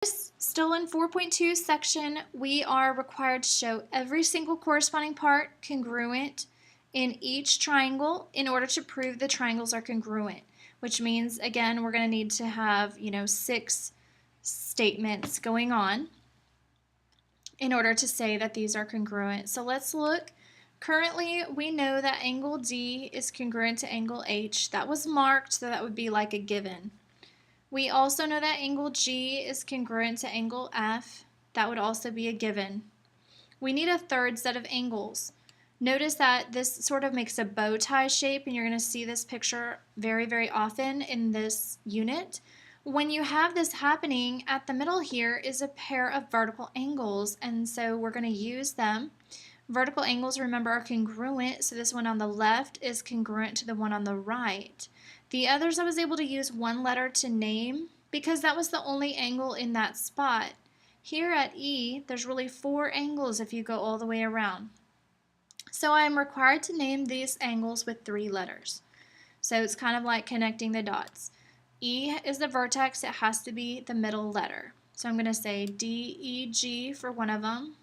Still in 4.2 section, we are required to show every single corresponding part congruent in each triangle in order to prove the triangles are congruent, which means, again, we're going to need to have, 6 statements going on in order to say that these are congruent. So let's look. Currently, we know that angle D is congruent to angle H. That was marked, so that would be like a given. We also know that angle G is congruent to angle F. That would also be a given. We need a third set of angles. Notice that this sort of makes a bow tie shape, and you're going to see this picture very, very often in this unit. When you have this happening, at the middle here is a pair of vertical angles, and so we're going to use them. Vertical angles, remember, are congruent, so this one on the left is congruent to the one on the right. The others I was able to use one letter to name because that was the only angle in that spot. Here at E, there's really 4 angles if you go all the way around. So I'm required to name these angles with 3 letters. So it's kind of like connecting the dots. E is the vertex, it has to be the middle letter. So I'm going to say D, E, G for one of them.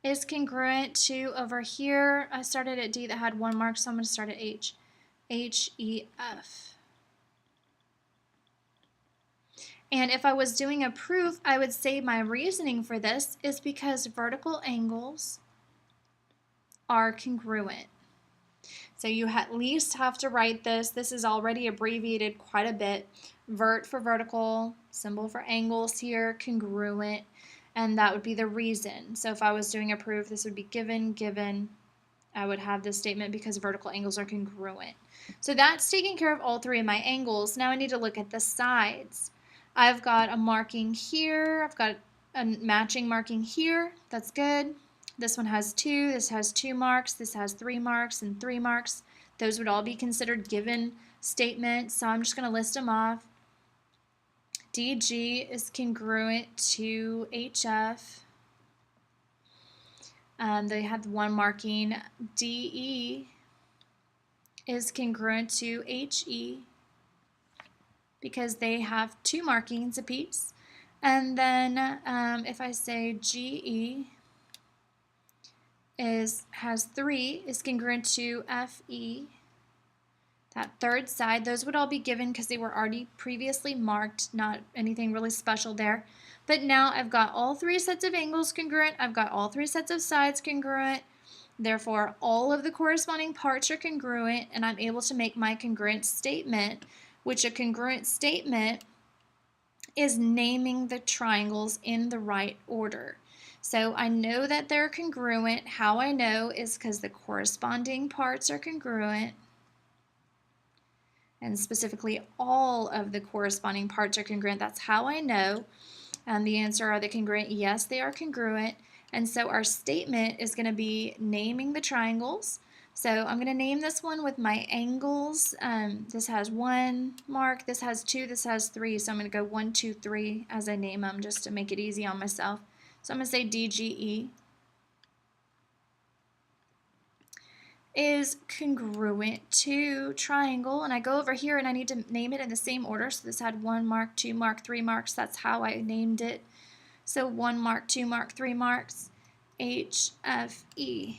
Is congruent to over here. I started at D that had 1 mark, so I'm going to start at H. H, E, F. And if I was doing a proof, I would say my reasoning for this is because vertical angles are congruent. So you at least have to write this. This is already abbreviated quite a bit. Vert for vertical, symbol for angles here, congruent. And that would be the reason. So if I was doing a proof, this would be given. I would have this statement because vertical angles are congruent. So that's taking care of all 3 of my angles. Now I need to look at the sides. I've got a marking here. I've got a matching marking here. That's good. This one has 2. This has 2 marks. This has 3 marks and 3 marks. Those would all be considered given statements. So I'm just going to list them off. DG is congruent to HF. They have 1 marking. DE is congruent to HE because they have 2 markings apiece. And then if I say GE has 3, is congruent to FE. That third side, those would all be given because they were already previously marked, not anything really special there. But now I've got all 3 sets of angles congruent, I've got all 3 sets of sides congruent, therefore all of the corresponding parts are congruent, and I'm able to make my congruent statement, which a congruent statement is naming the triangles in the right order. So I know that they're congruent. How I know is because the corresponding parts are congruent, and specifically all of the corresponding parts are congruent. That's how I know. And the answer, are they congruent? Yes, they are congruent. And so our statement is going to be naming the triangles. So I'm going to name this one with my angles. This has 1 mark, this has 2, this has 3. So I'm going to go 1, 2, 3 as I name them just to make it easy on myself. So I'm going to say DGE is congruent to triangle, and I go over here and I need to name it in the same order. So this had 1 mark, 2 mark, 3 marks. That's how I named it. So 1 mark, 2 mark, 3 marks, HFE.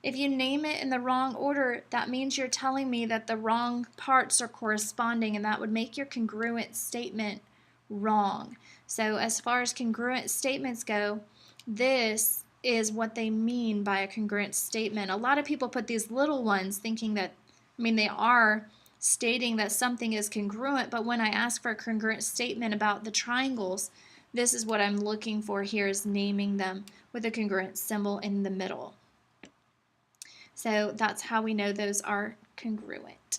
If you name it in the wrong order, that means you're telling me that the wrong parts are corresponding, and that would make your congruent statement wrong. So as far as congruent statements go, this is what they mean by a congruent statement. A lot of people put these little ones thinking that, they are stating that something is congruent, but when I ask for a congruent statement about the triangles, this is what I'm looking for here, is naming them with a congruent symbol in the middle. So that's how we know those are congruent.